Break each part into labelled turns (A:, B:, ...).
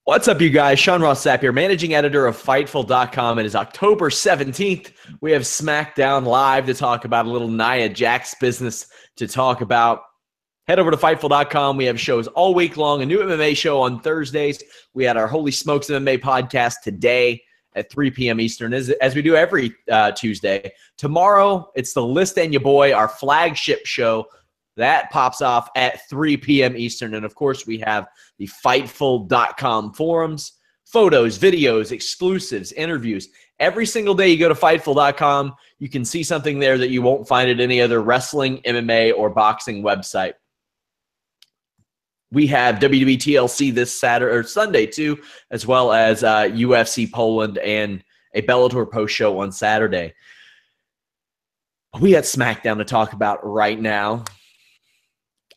A: What's up, you guys? Sean Ross Sapp here, managing editor of Fightful.com. It is October 17th. We have Smackdown live to talk about, a little Nia Jax business to talk about. Head over to Fightful.com. We have shows all week long, a new MMA show on Thursdays. We had our Holy Smokes MMA podcast today at 3 p.m. Eastern, as we do every Tuesday. Tomorrow, it's The List and Your Boy, our flagship show. That pops off at 3 p.m. Eastern. And, of course, we have the Fightful.com forums, photos, videos, exclusives, interviews. Every single day you go to Fightful.com, you can see something there that you won't find at any other wrestling, MMA, or boxing website. We have WWE TLC this Saturday or Sunday, too, as well as UFC Poland and a Bellator post show on Saturday. We got Smackdown to talk about right now.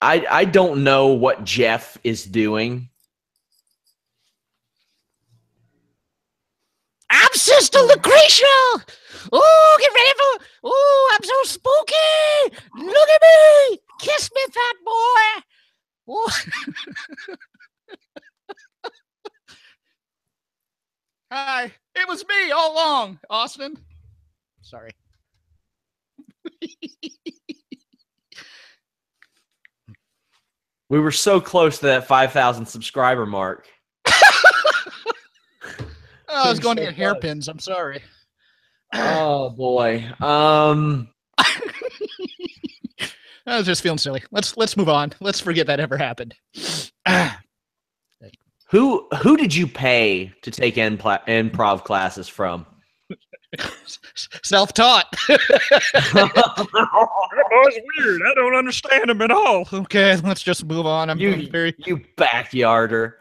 A: I don't know what Jeff is doing.
B: I'm Sister Lucretia! Oh, get ready for... Oh, I'm so spooky! Look at me! Kiss me, fat boy! Oh. Hi, it was me all along, Austin. Sorry.
A: We were so close to that 5,000 subscriber mark.
B: I was going to get hairpins. I'm sorry.
A: Oh, boy.
B: I was just feeling silly. Let's move on. Let's forget that ever happened.
A: Who did you pay to take improv classes from?
B: Self-taught. That boy's weird. I don't understand him at all. Okay, let's just move on.
A: You backyarder.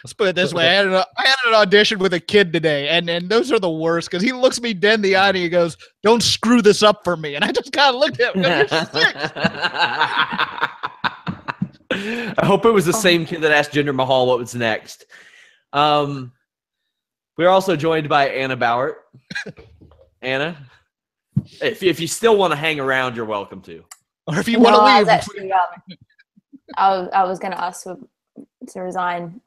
B: Let's put it this way. I had an audition with a kid today, and those are the worst because he looks me dead in the eye and he goes, "Don't screw this up for me." And I just kind of looked at him. You're sick.
A: I hope it was the same kid that asked Jinder Mahal what was next. We're also joined by Anna Bauert. Anna, if you still want to hang around, you're welcome to.
B: Or if you want to leave.
C: I was going to ask to resign.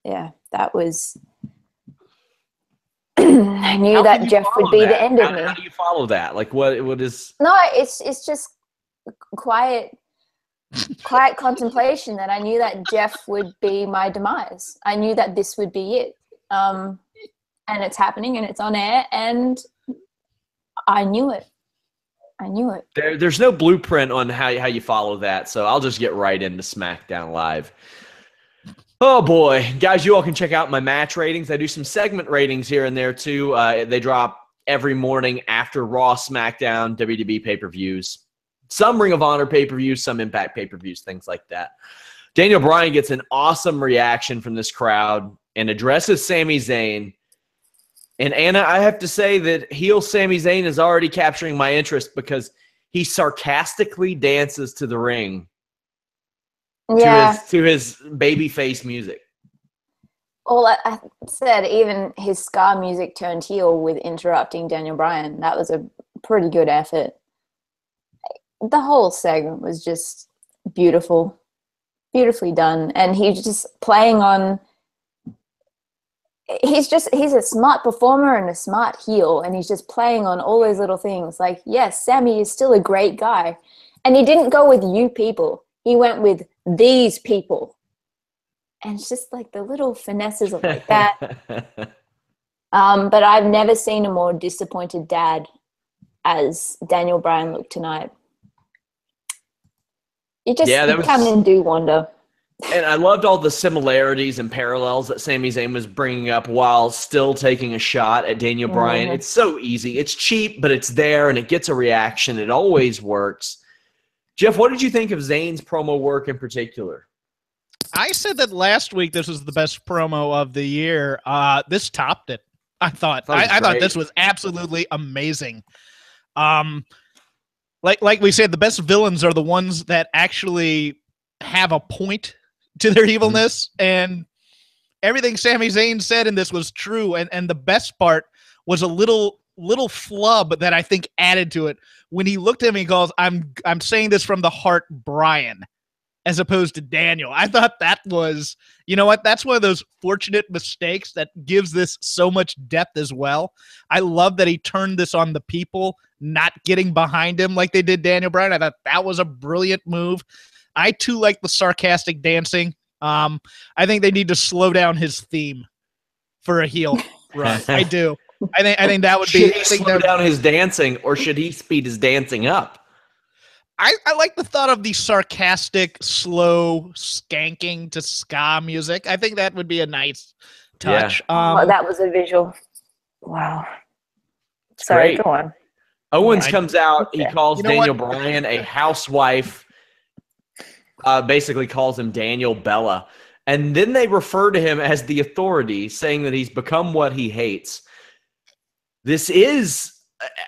C: Yeah, that was... I knew that Jeff would be the end of me.
A: How do you follow that? Like, what is...
C: No, it's just quiet contemplation that I knew that Jeff would be my demise. I knew that this would be it. And it's happening and it's on air and I knew it.
A: There's no blueprint on how you follow that, so I'll just get right into SmackDown Live. Oh boy, guys, you all can check out my match ratings. I do some segment ratings here and there too. They drop every morning after Raw, SmackDown, WWE pay-per-views. Some Ring of Honor pay-per-views, some Impact pay-per-views, things like that. Daniel Bryan gets an awesome reaction from this crowd and addresses Sami Zayn. And Anna, I have to say that heel Sami Zayn is already capturing my interest because he sarcastically dances to the ring.
C: Yeah.
A: To his babyface music.
C: Well, I said even his Scar music turned heel with interrupting Daniel Bryan. That was a pretty good effort. The whole segment was just beautiful. Beautifully done. And he's just playing on... He's a smart performer and a smart heel, and he's just playing on all those little things. Like, yes, Sammy is still a great guy. And he didn't go with you people. He went with these people. And it's just like the little finesses of like that. But I've never seen a more disappointed dad as Daniel Bryan looked tonight. You come and do wonder.
A: And I loved all the similarities and parallels that Sami Zayn was bringing up while still taking a shot at Daniel Bryan. It's so easy. It's cheap, but it's there, and it gets a reaction. It always works. Jeff, what did you think of Zayn's promo work in particular?
B: I said that last week this was the best promo of the year. This topped it. I thought this was absolutely amazing. Like we said, the best villains are the ones that actually have a point to their evilness, and everything Sami Zayn said in this was true. And the best part was a little flub that I think added to it when he looked at me and goes, "I'm saying this from the heart, Brian." as opposed to Daniel. I thought that was, you know what? That's one of those fortunate mistakes that gives this so much depth as well. I love that he turned this on the people, not getting behind him like they did Daniel Bryan. I thought that was a brilliant move. I too like the sarcastic dancing. I think they need to slow down his theme for a heel run. I do. I think that would be.
A: Should he slow down his dancing, or should he speed his dancing up?
B: I like the thought of the sarcastic, slow skanking to ska music. I think that would be a nice touch.
A: Yeah.
C: That was a visual. Wow. Sorry,
A: great.
C: go on.
A: Owens comes out. He calls Daniel Bryan a housewife. Basically calls him Daniel Bella. And then they refer to him as the authority, saying that he's become what he hates. This is,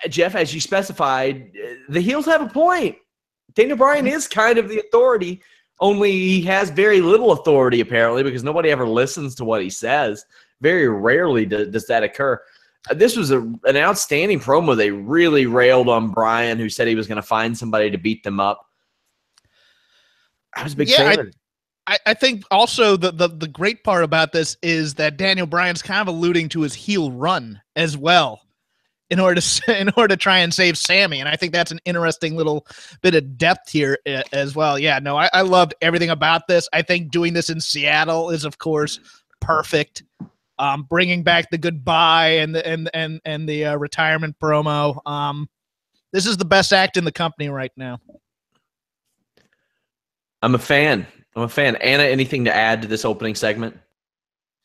A: Jeff, as you specified, the heels have a point. Daniel Bryan is kind of the authority, only he has very little authority, apparently, because nobody ever listens to what he says. Very rarely does that occur. This was an outstanding promo. They really railed on Bryan, who said he was going to find somebody to beat them up. I was a big fan of it.
B: I think also the great part about this is that Daniel Bryan's kind of alluding to his heel run as well in order to try and save Sammy. And I think that's an interesting little bit of depth here as well. Yeah, no, I loved everything about this. I think doing this in Seattle is, of course, perfect. Bringing back the goodbye and the retirement promo. This is the best act in the company right now.
A: I'm a fan. Anna, anything to add to this opening segment?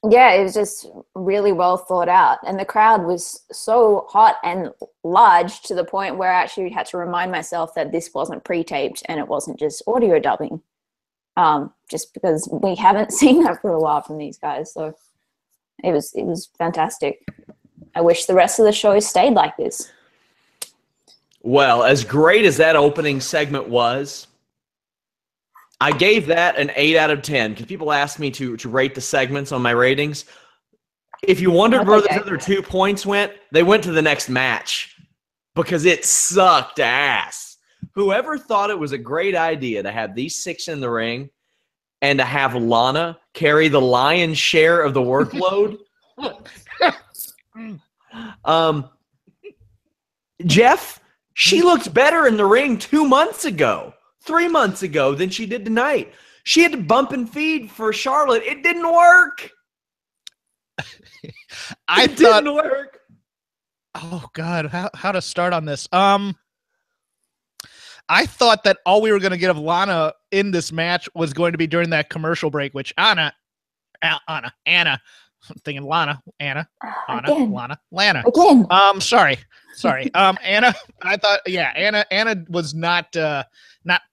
C: Yeah, it was just really well thought out. And the crowd was so hot and large to the point where I actually had to remind myself that this wasn't pre-taped and it wasn't just audio dubbing. Just because we haven't seen that for a while from these guys. So it was fantastic. I wish the rest of the show stayed like this.
A: Well, as great as that opening segment was, I gave that an 8 out of 10 because people asked me to rate the segments on my ratings. If you wondered where those other 2 points went, they went to the next match because it sucked ass. Whoever thought it was a great idea to have these 6 in the ring and to have Lana carry the lion's share of the workload? Jeff, she looked better in the ring 2 months ago. 3 months ago than she did tonight. She had to bump and feed for Charlotte. It didn't work. It didn't work.
B: Oh God, how to start on this? I thought that all we were going to get of Lana in this match was going to be during that commercial break, which Anna, I'm thinking Lana, Anna, Lana, Lana.
C: Again.
B: Sorry. Anna, I thought, yeah, Anna was not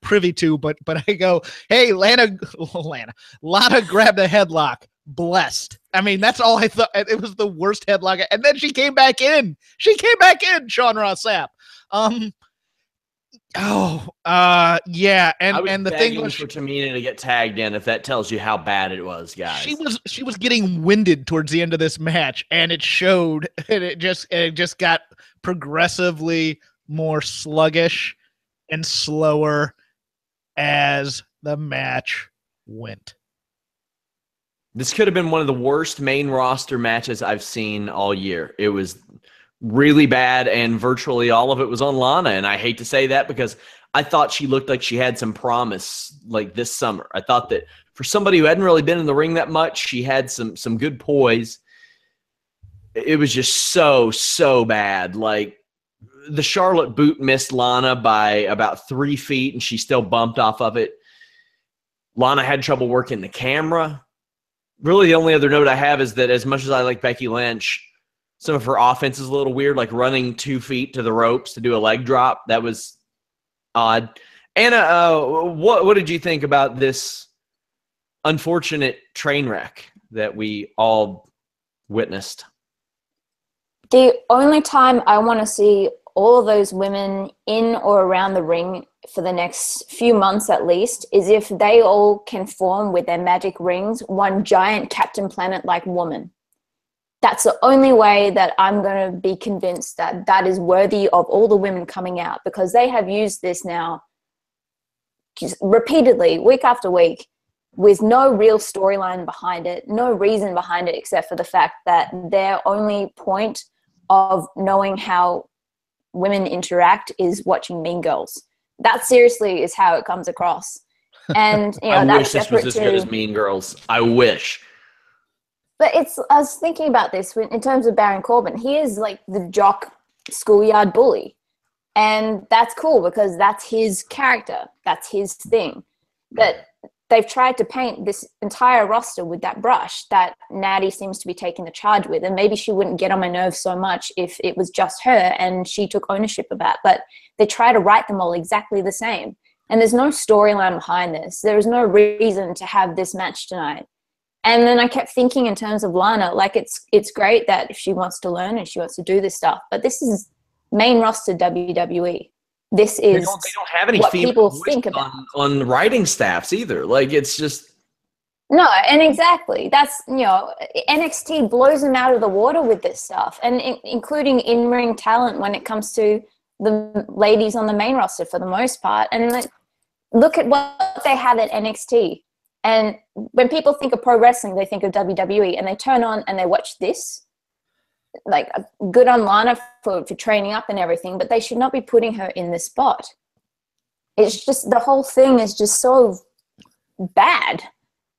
B: privy to, but I go, hey, Lana grabbed a headlock. Blessed. I mean, that's all I thought. It was the worst headlock. And then she came back in. Sean Ross Sapp. Yeah. And the thing was
A: for Tamina to get tagged in, if that tells you how bad it was, guys.
B: She was getting winded towards the end of this match, and it showed, and it just got progressively more sluggish and slower as the match went.
A: This could have been one of the worst main roster matches I've seen all year. It was really bad, and virtually all of it was on Lana, and I hate to say that because I thought she looked like she had some promise like this summer. I thought that for somebody who hadn't really been in the ring that much, she had some good poise. It was just so bad. Like, the Charlotte boot missed Lana by about 3 feet, and she still bumped off of it. Lana had trouble working the camera. Really, the only other note I have is that as much as I like Becky Lynch, some of her offense is a little weird, like running 2 feet to the ropes to do a leg drop. That was odd. Anna, what did you think about this unfortunate train wreck that we all witnessed?
C: The only time I want to see all of those women in or around the ring for the next few months at least is if they all can form with their magic rings one giant Captain Planet-like woman. That's the only way that I'm going to be convinced that that is worthy of all the women coming out, because they have used this now just repeatedly, week after week, with no real storyline behind it, no reason behind it except for the fact that their only point of knowing how women interact is watching Mean Girls. That seriously is how it comes across. And
A: I
C: that's
A: wish this was as good as Mean Girls. I wish.
C: But I was thinking about this in terms of Baron Corbin. He is like the jock schoolyard bully. And that's cool because that's his character. That's his thing. But they've tried to paint this entire roster with that brush that Natty seems to be taking the charge with. And maybe she wouldn't get on my nerves so much if it was just her and she took ownership of that. But they try to write them all exactly the same. And there's no storyline behind this. There is no reason to have this match tonight. And then I kept thinking in terms of Lana, like it's great that if she wants to learn and she wants to do this stuff, but this is main roster WWE. This is
A: they don't have any
C: what
A: female
C: people
A: voice
C: think about
A: on writing staffs either. Like it's just
C: no, and exactly that's NXT blows them out of the water with this stuff, and including in-ring talent when it comes to the ladies on the main roster for the most part. And look at what they have at NXT. And when people think of pro wrestling, they think of WWE, and they turn on and they watch this. Like, good on Lana for training up and everything, but they should not be putting her in this spot. It's just, the whole thing is just so bad.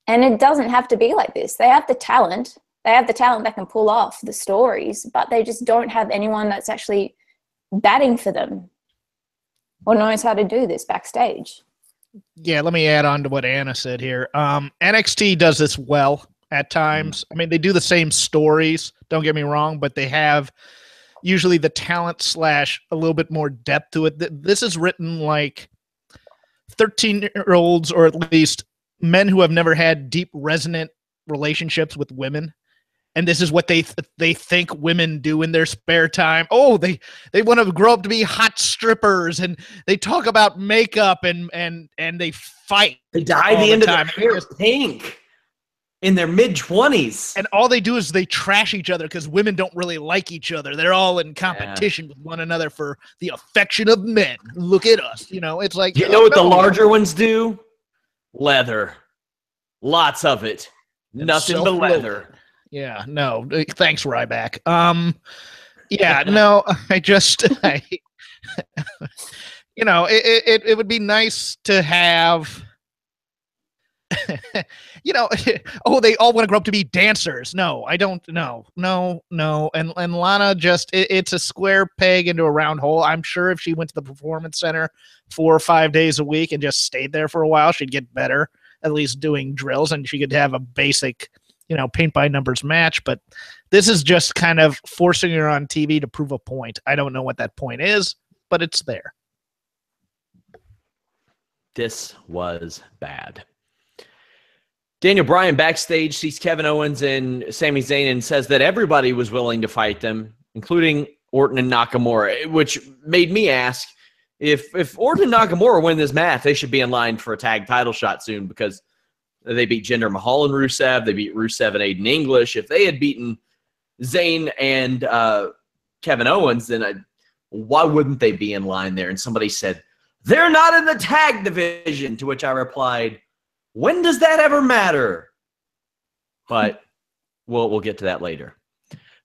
C: And it doesn't have to be like this. They have the talent. They have the talent that can pull off the stories, but they just don't have anyone that's actually batting for them or knows how to do this backstage.
B: Yeah, let me add on to what Anna said here. NXT does this well at times. I mean, they do the same stories, don't get me wrong, but they have usually the talent / a little bit more depth to it. This is written like 13-year-olds, or at least men who have never had deep, resonant relationships with women. And this is what they think women do in their spare time. Oh, they want to grow up to be hot strippers, and they talk about makeup and they fight.
A: They dye the end of their hair pink in their mid-20s.
B: And all they do is they trash each other because women don't really like each other. They're all in competition with one another for the affection of men. Look at us. It's like,
A: you know what the larger ones do? Leather. Lots of it. Nothing but leather.
B: Yeah, no, thanks, Ryback. Yeah, no, it would be nice to have, oh, they all want to grow up to be dancers. No, I don't, no. And Lana it's a square peg into a round hole. I'm sure if she went to the Performance Center 4 or 5 days a week and just stayed there for a while, she'd get better, at least doing drills, and she could have a basic paint by numbers match. But this is just kind of forcing her on TV to prove a point. I don't know what that point is, but it's there.
A: This was bad. Daniel Bryan backstage sees Kevin Owens and Sami Zayn and says that everybody was willing to fight them, including Orton and Nakamura, which made me ask if Orton and Nakamura win this match, they should be in line for a tag title shot soon, because they beat Jinder Mahal and Rusev. They beat Rusev and Aiden English. If they had beaten Zayn and Kevin Owens, then why wouldn't they be in line there? And somebody said, they're not in the tag division, to which I replied, when does that ever matter? But we'll get to that later.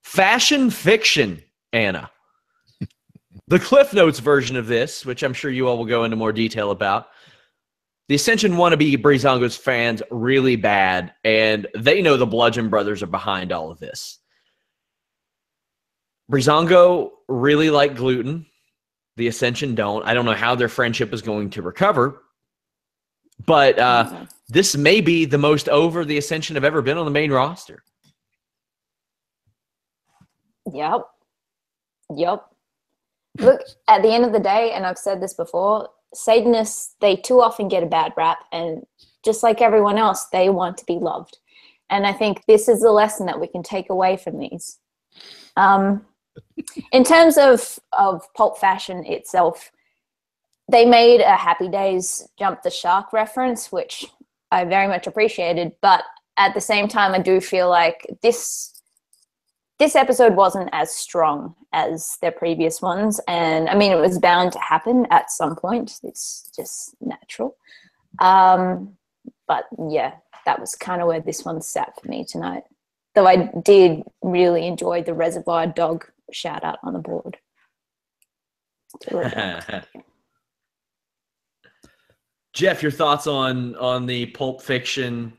A: Fashion fiction, Anna. The Cliff Notes version of this, which I'm sure you all will go into more detail about. The Ascension wannabe Breezango's fans really bad, and they know the Bludgeon Brothers are behind all of this. Breezango really like gluten. The Ascension don't. I don't know how their friendship is going to recover, but this may be the most over the Ascension have ever been on the main roster.
C: Yep. Look, at the end of the day, and I've said this before, Satanists, they too often get a bad rap, and just like everyone else, they want to be loved. And I think this is the lesson that we can take away from these. In terms of Pulp Fashion itself, they made a Happy Days Jump the Shark reference, which I very much appreciated, but at the same time, I do feel like this episode wasn't as strong as their previous ones. And I mean, it was bound to happen at some point. It's just natural. But yeah, that was kind of where this one sat for me tonight. Though I did really enjoy the Reservoir Dog shout out on the board.
A: Jeff, your thoughts on the Pulp Fiction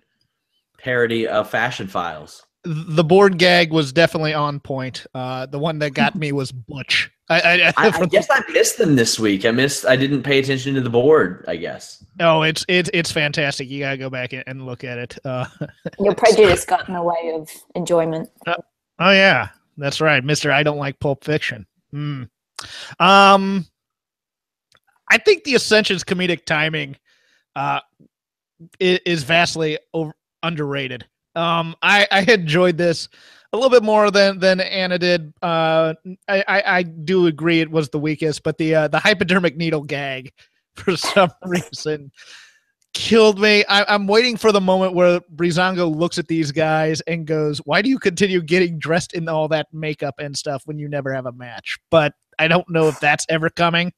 A: parody of Fashion Files?
B: The board gag was definitely on point. The one that got me was Butch.
A: I guess I missed them this week. I didn't pay attention to the board, I guess.
B: Oh, it's fantastic. You gotta go back and look at it.
C: Your prejudice got in the way of enjoyment.
B: Oh yeah, that's right, Mr. I don't like Pulp Fiction. I think the Ascension's comedic timing is vastly underrated. I enjoyed this a little bit more than Anna did. I do agree it was the weakest, but the hypodermic needle gag for some reason killed me. I'm waiting for the moment where Breezango looks at these guys and goes, "Why do you continue getting dressed in all that makeup and stuff when you never have a match?" But I don't know if that's ever coming.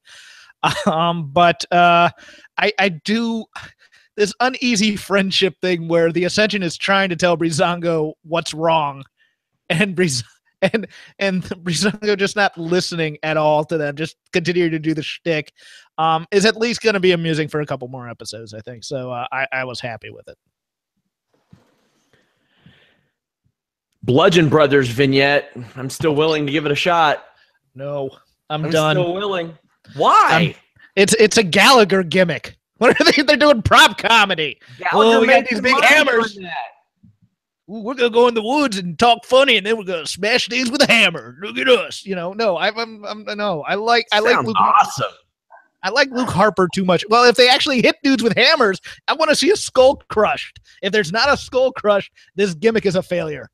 B: But I do this uneasy friendship thing where the Ascension is trying to tell Breezango what's wrong, and Breezango just not listening at all to them, just continuing to do the shtick, is at least going to be amusing for a couple more episodes, I think. So I was happy with it.
A: Bludgeon Brothers vignette. I'm still willing to give it a shot.
B: No, I'm done.
A: Still willing. Why?
B: It's a Gallagher gimmick. What are they? They're doing prop comedy.
A: Gallagher
B: we got these big hammers. Ooh, we're gonna go in the woods and talk funny, and then we're gonna smash things with a hammer. Look at us, No, no. I like Luke.
A: Awesome.
B: I like Luke Harper too much. Well, if they actually hit dudes with hammers, I want to see a skull crushed. If there's not a skull crushed, this gimmick is a failure.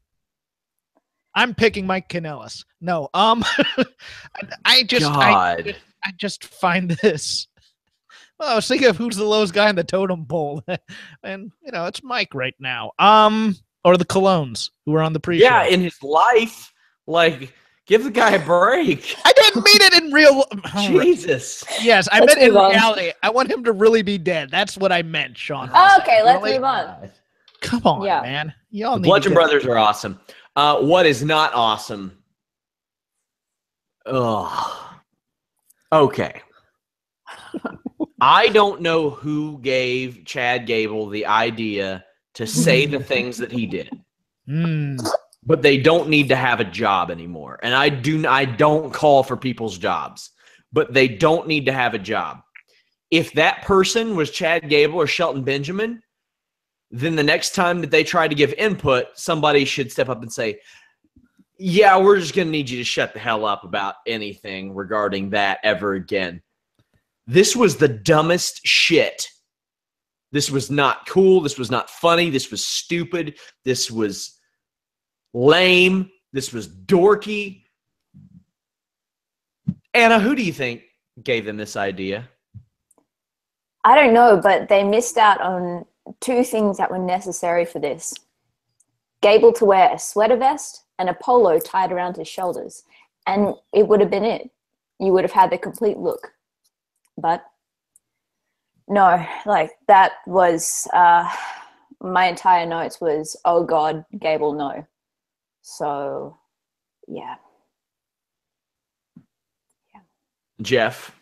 B: I'm picking Mike Kanellis. No, I just find this. Well, I was thinking of who's the lowest guy in the totem pole, and it's Mike right now. Or the Colognes who were on the pre-show.
A: Yeah, in his life, give the guy a break.
B: I didn't mean it in real.
A: Jesus.
B: Yes, I meant in reality. I want him to really be dead. That's what I meant, Sean.
C: Oh, okay, let's move on.
B: Come on, man. Y'all need
A: Bludgeon Brothers are awesome. What is not awesome? Ugh. Okay. I don't know who gave Chad Gable the idea to say the things that he did. But they don't need to have a job anymore. And I don't call for people's jobs, but they don't need to have a job. If that person was Chad Gable or Shelton Benjamin, then the next time that they try to give input, somebody should step up and say, yeah, we're just going to need you to shut the hell up about anything regarding that ever again. This was the dumbest shit. This was not cool. This was not funny. This was stupid. This was lame. This was dorky. Anna, who do you think gave them this idea?
C: I don't know, but they missed out on two things that were necessary for this. Gable to wear a sweater vest and a polo tied around his shoulders, and it would have been it. You would have had the complete look. But no, that was my entire notes was, oh God, Gable, no. So, yeah.
A: Jeff?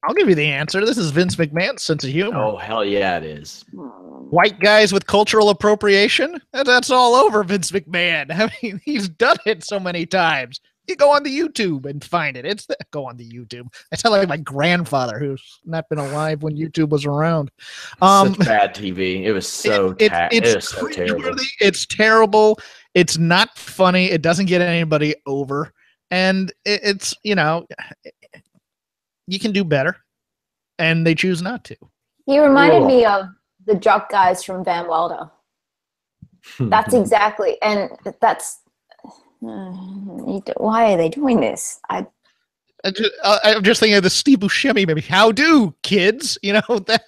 B: I'll give you the answer. This is Vince McMahon's sense of humor.
A: Oh, hell yeah, it is.
B: White guys with cultural appropriation? That's all over Vince McMahon. I mean, he's done it so many times. You go on the YouTube and find it. Go on the YouTube. I sound like my grandfather who's not been alive when YouTube was around.
A: Such bad TV. It was so terrible.
B: It's terrible. It's not funny. It doesn't get anybody over. And it's, you can do better. And they choose not to.
C: He reminded me of the jock guys from Van Wilder. That's exactly. And that's. Why are they doing this? I'm
B: just thinking of the Steve Buscemi maybe. How do, kids? That.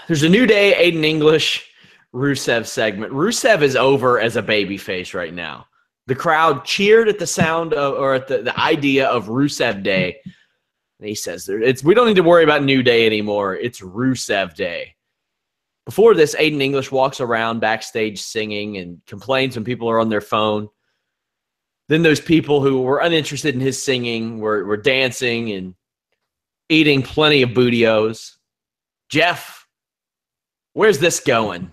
A: There's a New Day, Aiden English, Rusev segment. Rusev is over as a babyface right now. The crowd cheered at the sound of, or at the idea of Rusev Day And he says, we don't need to worry about New Day anymore. It's Rusev Day. Before this, Aiden English walks around backstage singing and complains when people are on their phone. Then those people who were uninterested in his singing were dancing and eating plenty of bootios. Jeff, where's this going?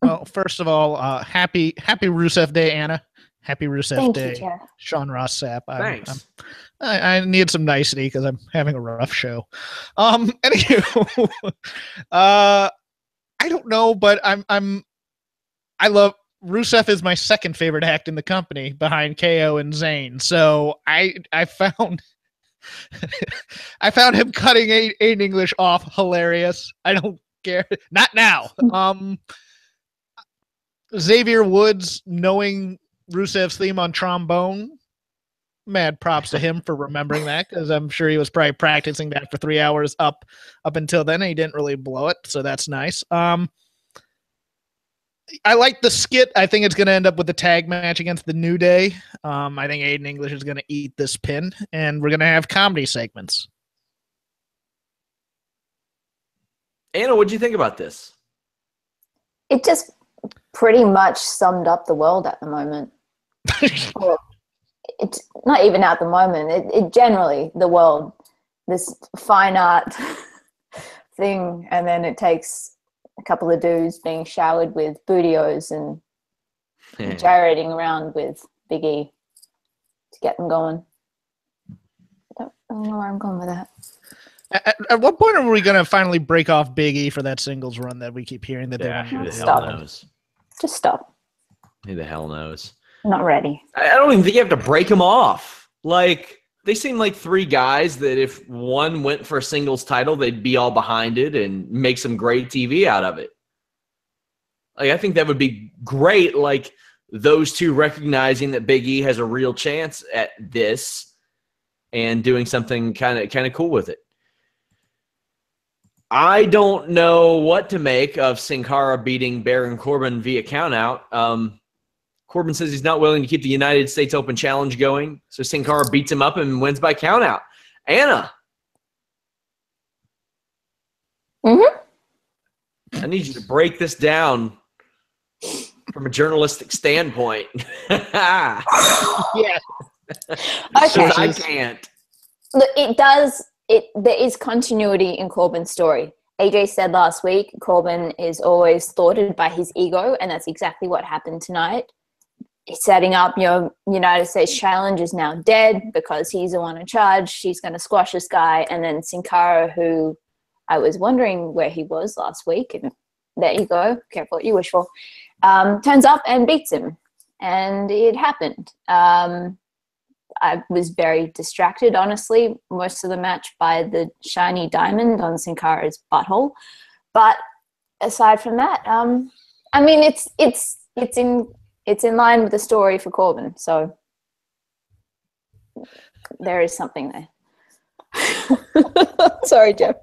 B: Well, first of all, happy Rusev Day, Anna. Happy Rusev Day,
C: Jeff.
B: Sean Ross Sapp.
A: Thanks.
B: I need some nicety because I'm having a rough show. Anywho, I don't know, but I love Rusev is my second favorite act in the company behind KO and Zayn. So I found I found him cutting Aiden English off hilarious. I don't care. Not now. Xavier Woods knowing Rusev's theme on trombone, mad props to him for remembering that, because I'm sure he was probably practicing that for 3 hours up until then, and he didn't really blow it, so that's nice. I like the skit. I think it's going to end up with the tag match against the New Day. I think Aiden English is going to eat this pin, and we're going to have comedy segments.
A: Anna, what do you think about this?
C: It just pretty much summed up the world at the moment. Well, it's not even at the moment. It generally, the world, this fine art thing, and then it takes a couple of dudes being showered with bootios and gyrating around with Big E to get them going. I don't know where I'm going with that.
B: At what point are we going to finally break off Big E for that singles run that we keep hearing that they want to
A: who
B: do?
A: the hell
C: Stop.
A: knows?
C: Just stop.
A: Who the hell knows?
C: I'm not ready.
A: I don't even think you have to break them off. Like, they seem like three guys that if one went for a singles title, they'd be all behind it and make some great TV out of it. Like, I think that would be great. Like, those two recognizing that Big E has a real chance at this and doing something kind of cool with it. I don't know what to make of Sin Cara beating Baron Corbin via countout. Corbin says he's not willing to keep the United States Open Challenge going, so Sin Cara beats him up and wins by countout. Anna. I need you to break this down from a journalistic standpoint.
B: Yeah.
C: Okay.
A: I can't.
C: Look, there is continuity in Corbin's story. AJ said last week, Corbin is always thwarted by his ego, and that's exactly what happened tonight. He's setting up, United States Challenge is now dead because he's the one in charge. She's going to squash this guy. And then Sin Cara, who I was wondering where he was last week, and there you go, careful what you wish for, turns up and beats him. And it happened. I was very distracted, honestly, most of the match by the shiny diamond on Sin Cara's butthole. But aside from that, I mean, it's in line with the story for Corbin, so there is something there. Sorry, Jeff.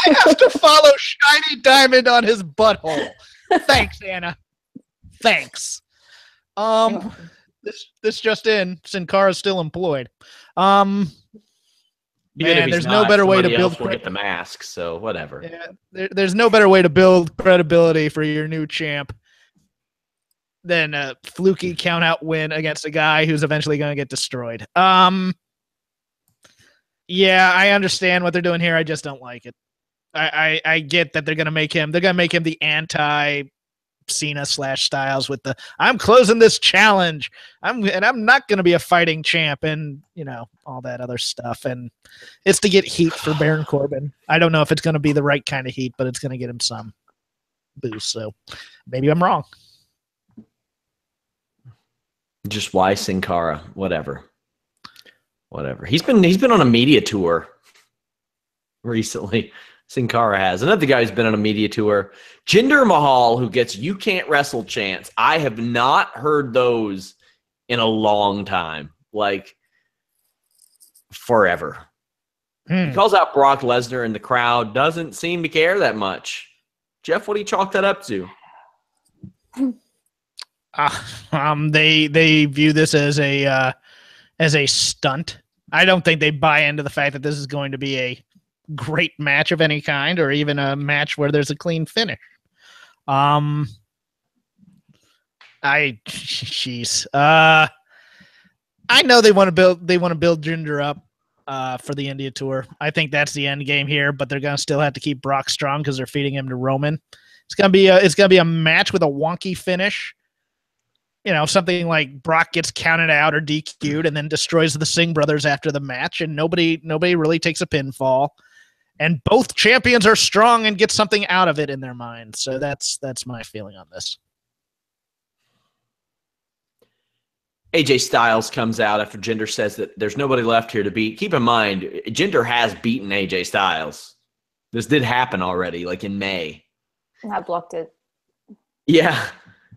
B: I have to follow shiny diamond on his butthole. Thanks, Anna. Thanks. This just in, Sin Cara's still employed. Man, there's no better way to build.
A: We'll get the mask, so whatever.
B: Yeah, there's no better way to build credibility for your new champ than a fluky count-out win against a guy who's eventually going to get destroyed. Yeah, I understand what they're doing here. I just don't like it. I get that they're going to make him the anti Cena / Styles with the I'm closing this challenge. I'm not going to be a fighting champ and all that other stuff. And it's to get heat for Baron Corbin. I don't know if it's going to be the right kind of heat, but it's going to get him some boost. So maybe I'm wrong.
A: Just why Sin Cara? Whatever. He's been on a media tour recently. Sin Cara has. Another guy who's been on a media tour, Jinder Mahal, who gets "You Can't Wrestle" chants. I have not heard those in a long time, like forever. He calls out Brock Lesnar, and the crowd doesn't seem to care that much. Jeff, what do you chalk that up to?
B: They view this as a stunt I don't think they buy into the fact that this is going to be a great match of any kind, or even a match where there's a clean finish. Jeez. I know they want to build Jinder up for the India tour. I think that's the end game here, but they're gonna still have to keep Brock strong because they're feeding him to Roman. It's gonna be a match with a wonky finish. You know, something like Brock gets counted out or DQ'd and then destroys the Singh brothers after the match, and nobody really takes a pinfall. And both champions are strong and get something out of it in their minds. So that's my feeling on this.
A: AJ Styles comes out after Jinder says that there's nobody left here to beat. Keep in mind, Jinder has beaten AJ Styles. This did happen already, like in May.
C: I blocked it.
A: Yeah.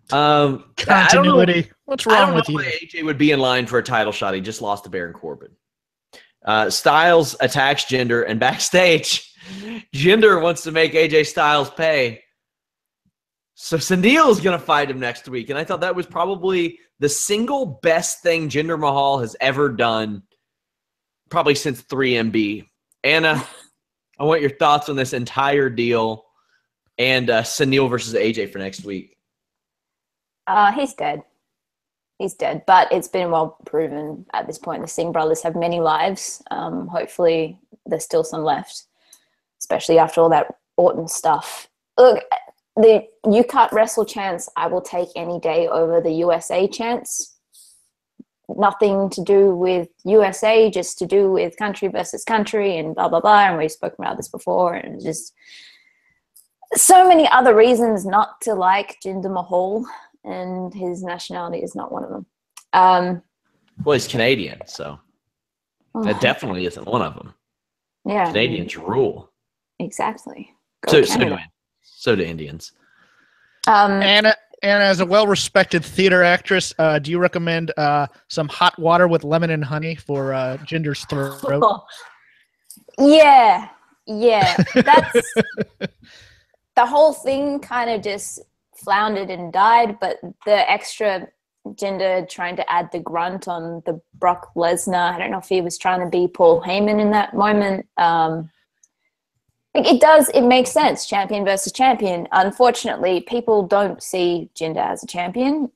B: Continuity. What's wrong with you?
A: AJ would be in line for a title shot. He just lost to Baron Corbin. Styles attacks Jinder, and backstage, Jinder wants to make AJ Styles pay. So Sunil's going to fight him next week, and I thought that was probably the single best thing Jinder Mahal has ever done, probably since 3MB. Anna, I want your thoughts on this entire deal and Sunil versus AJ for next week.
C: He's dead. He's dead, but it's been well proven at this point. The Singh brothers have many lives. Hopefully there's still some left, especially after all that Orton stuff. Look, the You Can't Wrestle chance, I will take any day over the USA chance. Nothing to do with USA, just to do with country versus country and blah, blah, blah. And we've spoken about this before. And just so many other reasons not to like Jinder Mahal. And his nationality is not one of them.
A: Well, he's Canadian, so that definitely isn't one of them.
C: Yeah,
A: Canadians rule.
C: Exactly.
A: So do Indians.
B: Anna, as a well-respected theater actress, do you recommend some hot water with lemon and honey for Jinder's throat?
C: Yeah. That's the whole thing. Kind of just floundered and died, but the extra Jinder trying to add the grunt on the Brock Lesnar, I don't know if he was trying to be Paul Heyman in that moment. It makes sense, champion versus champion. Unfortunately, people don't see Jinder as a champion,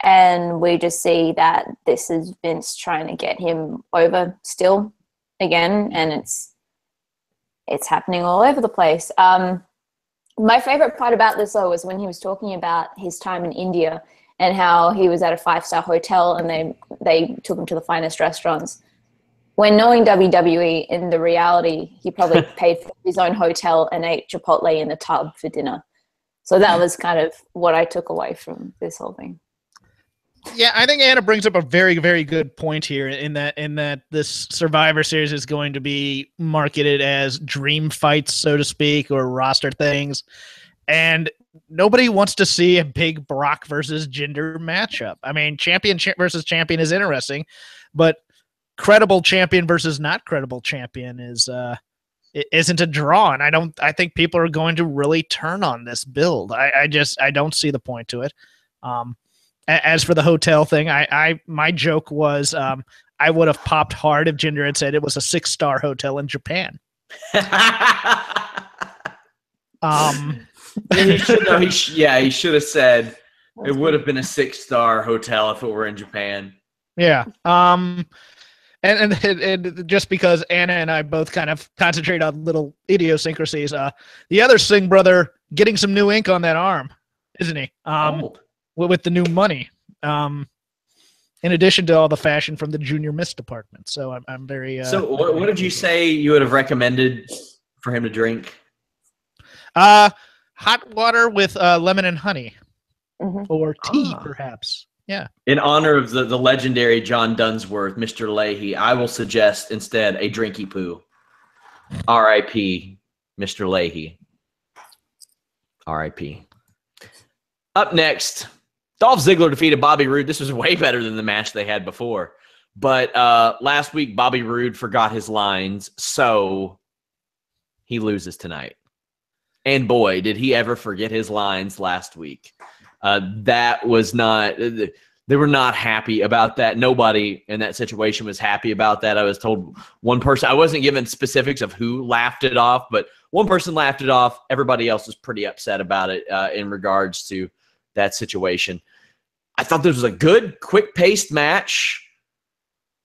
C: and we just see that this is Vince trying to get him over still again, and it's happening all over the place. My favorite part about this, though, was when he was talking about his time in India and how he was at a 5-star hotel and they took him to the finest restaurants. When knowing WWE, in the reality, he probably paid for his own hotel and ate Chipotle in the tub for dinner. So that was kind of what I took away from this whole thing.
B: Yeah, I think Anna brings up a very, very good point here in that this Survivor Series is going to be marketed as dream fights, so to speak, or roster things. And nobody wants to see a big Brock versus Jinder matchup. I mean, champion versus champion is interesting, but credible champion versus not credible champion isn't a draw. And I think people are going to really turn on this build. I don't see the point to it. As for the hotel thing, my joke was I would have popped hard if Jinder had said it was a 6-star hotel in Japan.
A: He should have said it would have been a 6-star hotel if it were in Japan.
B: Yeah. And just because Anna and I both kind of concentrate on little idiosyncrasies, the other Singh brother getting some new ink on that arm, isn't he? With the new money, in addition to all the fashion from the Junior Miss department. So I'm very.
A: So what did you say you would have recommended for him to drink?
B: Hot water with lemon and honey, or tea, perhaps. Yeah. In
A: honor of the legendary John Dunsworth, Mr. Leahy, I will suggest instead a drinky poo. R.I.P. Mr. Leahy. R.I.P. Up next, Dolph Ziggler defeated Bobby Roode. This was way better than the match they had before. But last week, Bobby Roode forgot his lines, so he loses tonight. And boy, did he ever forget his lines last week. That was not They were not happy about that. Nobody in that situation was happy about that. I was told one person, I wasn't given specifics of who laughed it off, but one person laughed it off. Everybody else was pretty upset about it in regards to that situation. I thought this was a good, quick-paced match,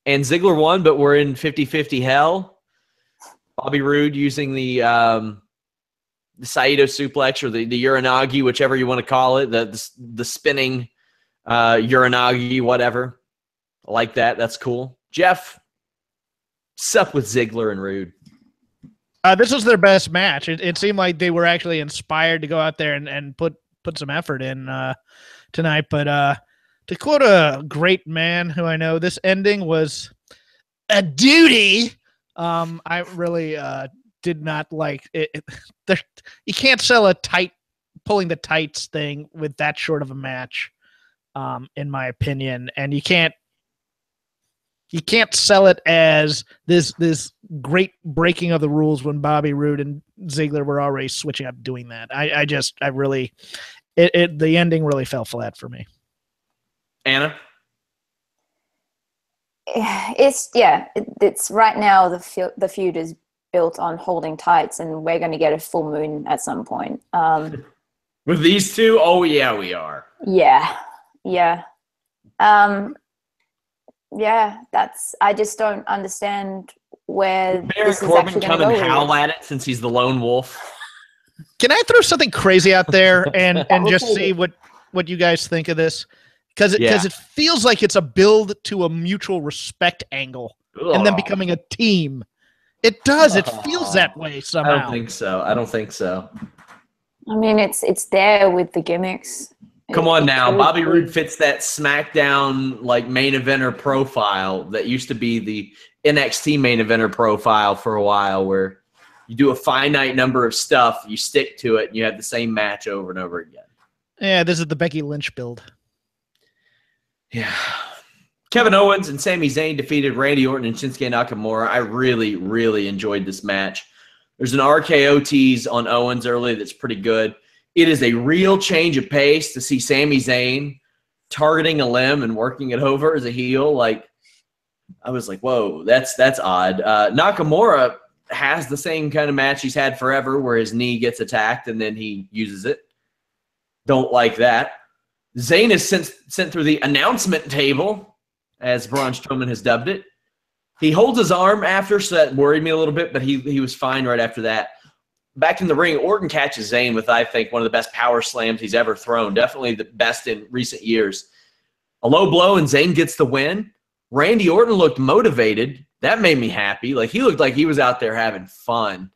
A: and Ziggler won, but we're in 50-50 hell. Bobby Roode using the Saito suplex or the Uranagi, whichever you want to call it, the spinning Uranagi, whatever. I like that. That's cool. Jeff, what's up with Ziggler and Roode?
B: This was their best match. It seemed like they were actually inspired to go out there and put some effort in tonight. But to quote a great man who I know, this ending was a duty. I really did not like it. You can't sell a pulling the tights thing with that short of a match. In my opinion, and you can't sell it as this great breaking of the rules when Bobby Roode and Ziggler were already switching up doing that. The ending really fell flat for me.
A: Anna?
C: It's right now the feud is built on holding tights, and we're going to get a full moon at some point.
A: With these two? Oh yeah, we are.
C: Yeah. I just don't understand where
A: Baron
C: this is
A: Corbin
C: actually
A: come
C: going to
A: and
C: go.
A: howl at it since he's the lone wolf.
B: Can I throw something crazy out there and just see what you guys think of this? Because it feels like it's a build to a mutual respect angle and then becoming a team. It does. It feels that way somehow.
A: I don't think so.
C: I mean, it's there with the gimmicks.
A: Come on now. Bobby Roode fits that SmackDown main eventer profile that used to be the NXT main eventer profile for a while, where you do a finite number of stuff, you stick to it, and you have the same match over and over again.
B: Yeah, this is the Becky Lynch build.
A: Yeah. Kevin Owens and Sami Zayn defeated Randy Orton and Shinsuke Nakamura. I really, really enjoyed this match. There's an RKO tease on Owens early that's pretty good. It is a real change of pace to see Sami Zayn targeting a limb and working it over as a heel. I was like, whoa, that's odd. Nakamura has the same kind of match he's had forever where his knee gets attacked and then he uses it. Don't like that. Zayn is sent through the announcement table, as Braun Strowman has dubbed it. He holds his arm after, so that worried me a little bit, but he was fine right after that. Back in the ring, Orton catches Zayn with, I think, one of the best power slams he's ever thrown. Definitely the best in recent years. A low blow, and Zayn gets the win. Randy Orton looked motivated. That made me happy. He looked like he was out there having fun.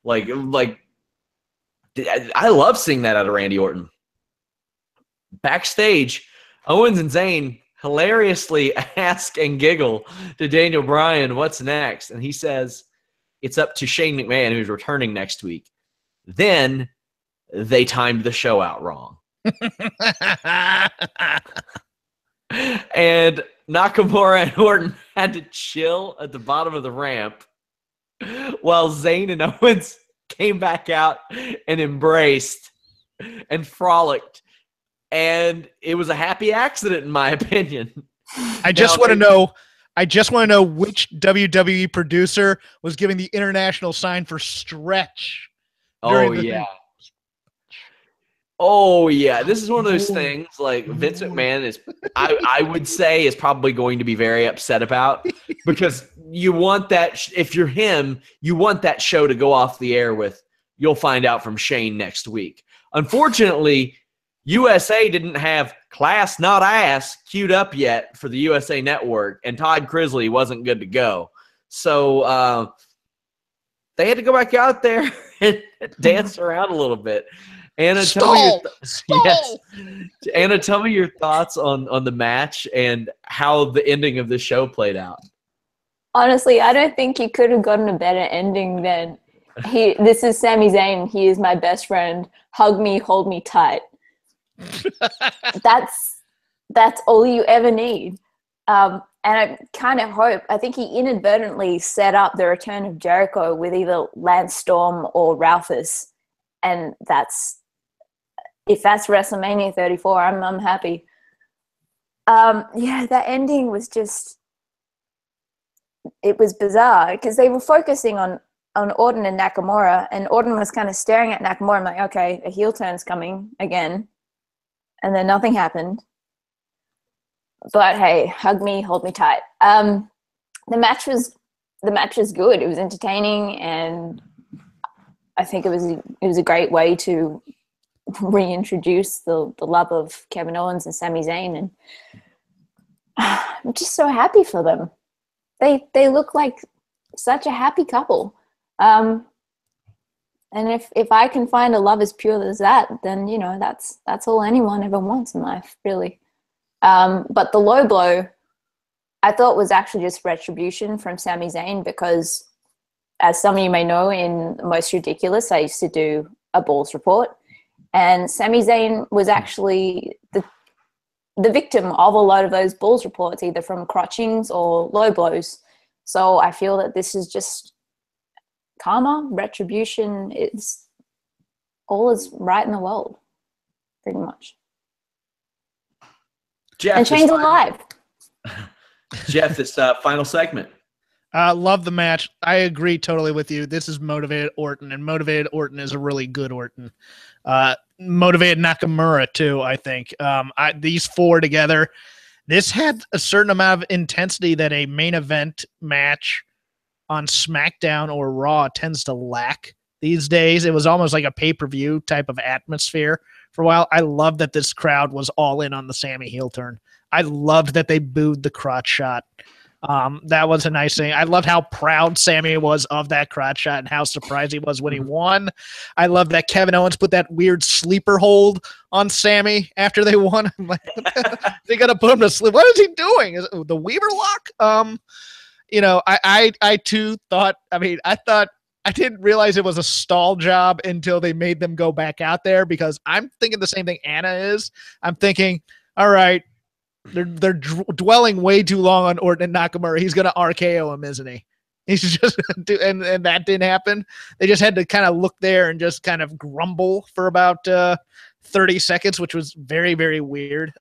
A: I love seeing that out of Randy Orton. Backstage, Owens and Zayn hilariously ask and giggle to Daniel Bryan, what's next? And he says, it's up to Shane McMahon, who's returning next week. Then they timed the show out wrong. And Nakamura and Orton had to chill at the bottom of the ramp while Zayn and Owens came back out and embraced and frolicked. And it was a happy accident, in my opinion.
B: I just want to know which WWE producer was giving the international sign for stretch.
A: Oh yeah. This is one of those things Vince McMahon is, I would say, is probably going to be very upset about, because you want that, if you're him, you want that show to go off the air with, you'll find out from Shane next week. Unfortunately, USA didn't have Class Not Ass queued up yet for the USA Network, and Todd Crisley wasn't good to go. So they had to go back out there and dance around a little bit. Anna, tell me your thoughts on the match and how the ending of the show played out.
C: Honestly, I don't think you could have gotten a better ending than this is Sami Zayn. He is my best friend. Hug me, hold me tight. That's all you ever need. And I kind of hope, I think he inadvertently set up the return of Jericho with either Lance Storm or Ralphus. And if that's WrestleMania 34, I'm happy. Yeah, that ending was just, it was bizarre because they were focusing on Orton and Nakamura, and Orton was kind of staring at Nakamura. I'm like, okay, a heel turn's coming again, and then nothing happened. But hey, hug me, hold me tight. The match was good. It was entertaining, and I think it was a great way to reintroduce the love of Kevin Owens and Sami Zayn, and I'm just so happy for them. They look like such a happy couple. And if I can find a love as pure as that, then that's all anyone ever wants in life, really. But the low blow, I thought, was actually just retribution from Sami Zayn, because, as some of you may know, in Most Ridiculous, I used to do a Balls report, and Sami Zayn was actually the victim of a lot of those Balls reports, either from crotchings or low blows. So I feel that this is just karma, retribution. It's all is right in the world, pretty much.
A: Jeff,
C: and Shane's alive.
A: Jeff, this final segment.
B: Love the match. I agree totally with you. This is Motivated Orton, and Motivated Orton is a really good Orton. Motivated Nakamura too, I think. These four together, this had a certain amount of intensity that a main event match on SmackDown or Raw tends to lack these days. It was almost like a pay-per-view type of atmosphere for a while. I love that this crowd was all in on the Sami heel turn. I loved that they booed the crotch shot. That was a nice thing. I loved how proud Sami was of that crotch shot and how surprised he was when he won. I love that Kevin Owens put that weird sleeper hold on Sami after they won. I'm like, they got to put him to sleep. What is he doing? Is it the Weaver lock? I too thought, I didn't realize it was a stall job until they made them go back out there, because I'm thinking the same thing Anna is. I'm thinking, all right, they're dwelling way too long on Orton and Nakamura. He's going to RKO him, isn't he? He's just and that didn't happen. They just had to kind of look there and just kind of grumble for about 30 seconds, which was very, very weird.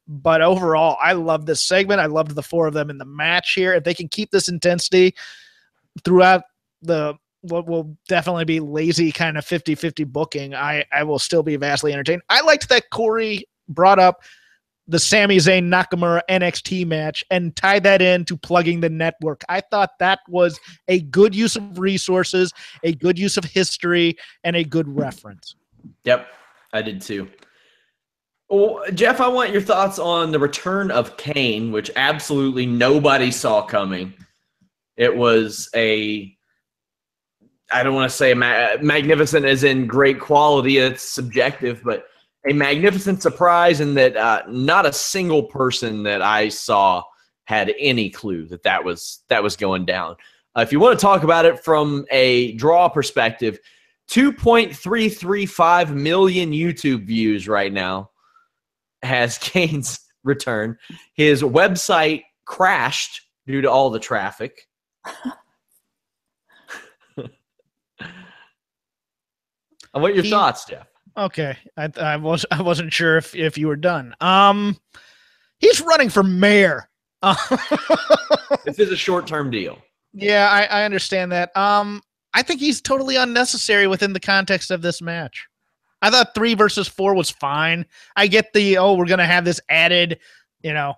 B: But overall, I love this segment. I loved the four of them in the match here. If they can keep this intensity throughout what will definitely be lazy kind of 50-50 booking, I will still be vastly entertained. I liked that Corey brought up the Sami Zayn Nakamura NXT match and tie that into plugging the network. I thought that was a good use of resources, a good use of history, and a good reference.
A: Yep, I did too. Well, Jeff, I want your thoughts on the return of Kane, which absolutely nobody saw coming. It was I don't want to say magnificent as in great quality. It's subjective, but a magnificent surprise, in that not a single person that I saw had any clue that was going down. If you want to talk about it from a draw perspective, 2.335 million YouTube views right now has Kane's return. His website crashed due to all the traffic. I want your thoughts, Jeff.
B: Okay, I wasn't sure if you were done. He's running for mayor.
A: This is a short-term deal.
B: Yeah, I understand that. I think he's totally unnecessary within the context of this match. I thought 3 versus 4 was fine. I get we're gonna have this added, the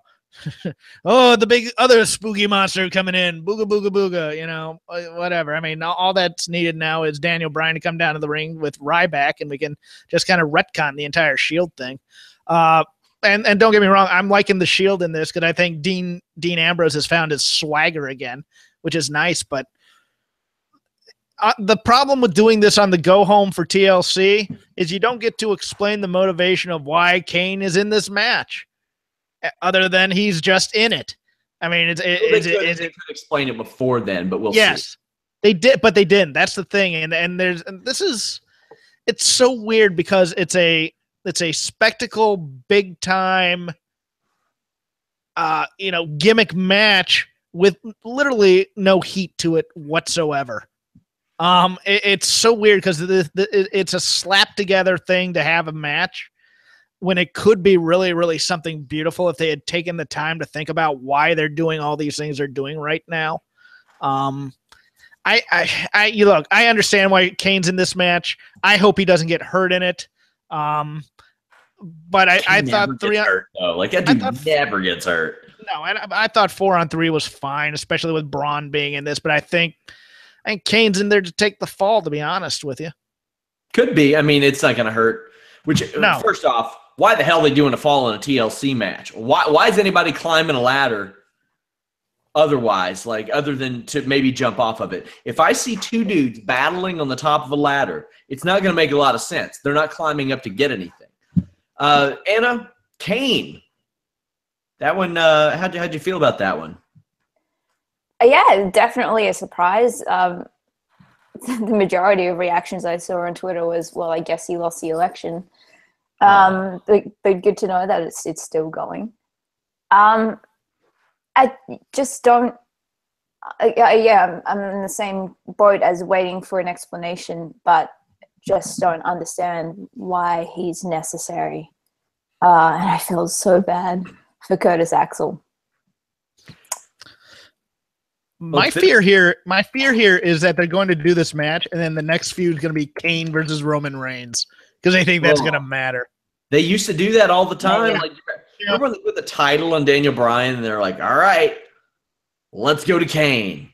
B: big other spooky monster coming in, booga booga booga, whatever. I mean, all that's needed now is Daniel Bryan to come down to the ring with Ryback, and we can just kind of retcon the entire Shield thing. And don't get me wrong, I'm liking the Shield in this, because I think Dean Ambrose has found his swagger again, which is nice. But the problem with doing this on the go home for TLC is you don't get to explain the motivation of why Kane is in this match, other than he's just in it. I mean, they could
A: explain it before then, but we'll see.
B: Yes, they did, but they didn't. That's the thing. And it's so weird, because it's a spectacle, big time, gimmick match with literally no heat to it whatsoever. It's so weird, because it's a slap together thing to have a match. when it could be really, really something beautiful if they had taken the time to think about why they're doing all these things they're doing right now. You look, I understand why Kane's in this match. I hope he doesn't get hurt in it. But I thought 3 on
A: hurt, though. Like, that dude never gets hurt.
B: No, I thought 4 on 3 was fine, especially with Braun being in this. But I think Kane's in there to take the fall, to be honest with you.
A: Could be. I mean, it's not going to hurt.
B: No.
A: First off, why the hell are they doing a fall in a TLC match? Why is anybody climbing a ladder otherwise, like other than to maybe jump off of it? If I see 2 dudes battling on the top of a ladder, it's not going to make a lot of sense. They're not climbing up to get anything. Anna, Kane. That one, how'd you feel about that one?
C: Yeah, definitely a surprise. The majority of reactions I saw on Twitter was, well, I guess he lost the election. But good to know that it's still going. I just don't. Yeah, I'm in the same boat as waiting for an explanation, but just don't understand why he's necessary. And I feel so bad for Curtis Axel.
B: My fear here is that they're going to do this match, and then the next feud is going to be Kane versus Roman Reigns because they think that's going to matter.
A: They used to do that all the time.
B: Yeah.
A: Like, remember when they put the title on Daniel Bryan, and they're like, "All right, let's go to Kane."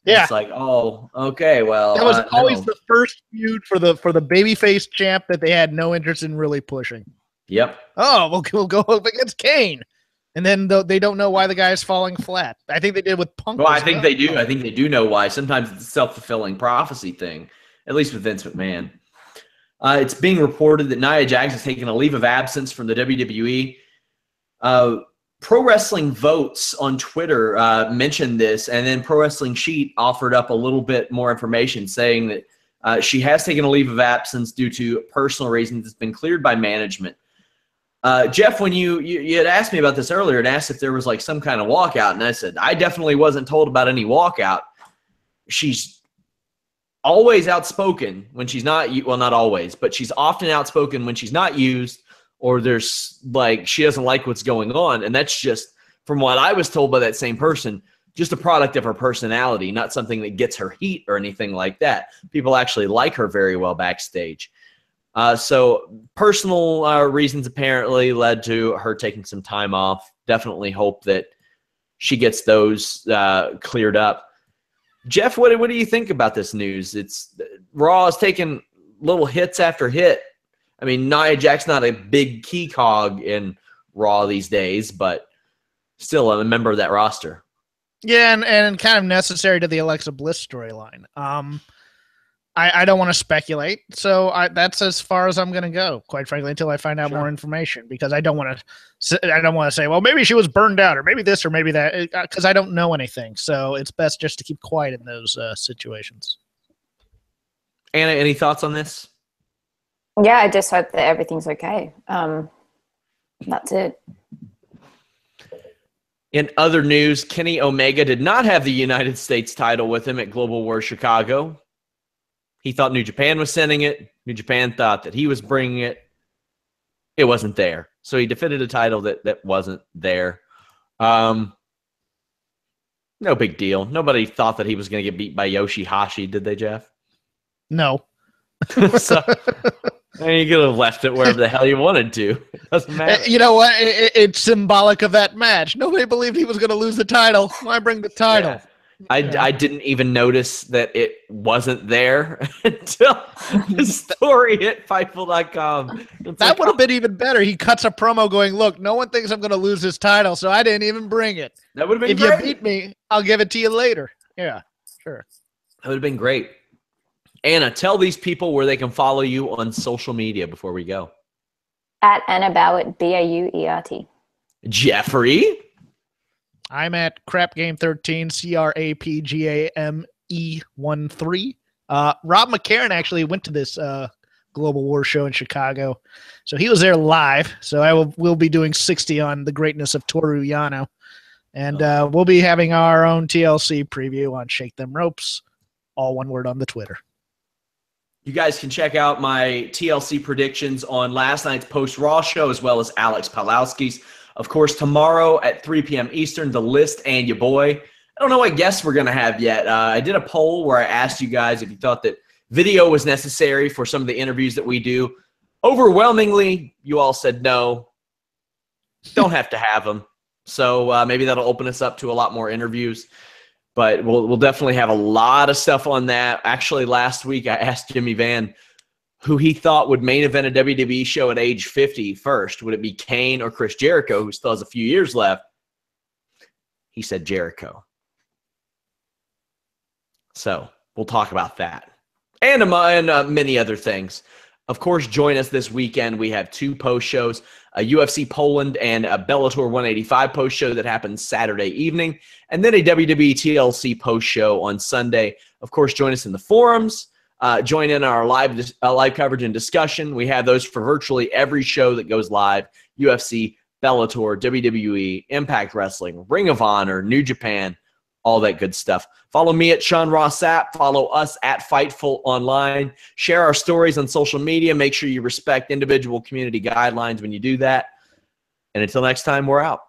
B: Yeah,
A: it's like, oh, okay, well,
B: that was always the first feud for the babyface champ that they had no interest in really pushing.
A: Yep.
B: Oh, we'll go up against Kane. And then they don't know why the guy's falling flat. I think they did with Punk.
A: Well, I think they do. I think they do know why. Sometimes it's a self-fulfilling prophecy thing, at least with Vince McMahon. It's being reported that Nia Jax has taken a leave of absence from the WWE. Pro Wrestling Votes on Twitter mentioned this, and then Pro Wrestling Sheet offered up a little bit more information saying that she has taken a leave of absence due to personal reasons. It's been cleared by management. Jeff, when you had asked me about this earlier and asked if there was like some kind of walkout, and I said I definitely wasn't told about any walkout. She's always outspoken when she's not, well, not always, but she's often outspoken when she's not used, or there's like she doesn't like what's going on, and that's just, from what I was told by that same person, just a product of her personality, not something that gets her heat or anything like that. People actually like her very well backstage. So personal reasons apparently led to her taking some time off. Definitely hope that she gets those cleared up. Jeff, what do you think about this news? It's Raw is taking little hits after hit. I mean, Nia Jax not a big key cog in Raw these days, but still a member of that roster.
B: Yeah, and kind of necessary to the Alexa Bliss storyline. I don't want to speculate, so that's as far as I'm going to go, quite frankly, until I find out more information, because I don't want to say, well, maybe she was burned out, or maybe this, or maybe that, because I don't know anything. So it's best just to keep quiet in those situations.
A: Anna, any thoughts on this?
C: Yeah, I just hope that everything's okay. That's it.
A: In other news, Kenny Omega did not have the United States title with him at Global War Chicago. He thought New Japan was sending it. New Japan thought that he was bringing it. It wasn't there. So he defended a title that wasn't there. No big deal. Nobody thought that he was going to get beat by Yoshihashi, did they, Jeff?
B: No.
A: So you could have left it wherever the hell you wanted to. It doesn't matter.
B: You know what? It's symbolic of that match. Nobody believed he was going to lose the title. Why bring the title?
A: Yeah. I didn't even notice that it wasn't there until the story hit Fightful.com.
B: That would have been even better. He cuts a promo going, look, no one thinks I'm going to lose this title, so I didn't even bring it.
A: That would have been
B: great.
A: If
B: you beat me, I'll give it to you later. Yeah, sure.
A: That would have been great. Anna, tell these people where they can follow you on social media before we go.
C: At Anna Bauert, Bauert.
A: Jeffrey?
B: I'm at Crap Game 13, CRAPGAME13. Rob McCarron actually went to this Global War show in Chicago, so he was there live. So we'll be doing 60 on the greatness of Toru Yano, and we'll be having our own TLC preview on Shake Them Ropes, all one word on the Twitter.
A: You guys can check out my TLC predictions on last night's post-Raw show as well as Alex Palowski's. Of course, tomorrow at 3 p.m. Eastern, The List and your boy. I don't know what guests we're going to have yet. I did a poll where I asked you guys if you thought that video was necessary for some of the interviews that we do. Overwhelmingly, you all said no. Don't have to have them. So maybe that'll open us up to a lot more interviews. But we'll definitely have a lot of stuff on that. Actually, last week I asked Jimmy Van who he thought would main event a WWE show at age 50 first. Would it be Kane or Chris Jericho, who still has a few years left? He said Jericho. So we'll talk about that. And many other things. Of course, join us this weekend. We have 2 post shows, a UFC Poland and a Bellator 185 post show that happens Saturday evening, and then a WWE TLC post show on Sunday. Of course, join us in the forums. Join in our live coverage and discussion. We have those for virtually every show that goes live: UFC, Bellator, WWE, Impact Wrestling, Ring of Honor, New Japan, all that good stuff. Follow me at Sean Ross Sapp. Follow us at Fightful Online. Share our stories on social media. Make sure you respect individual community guidelines when you do that. And until next time, we're out.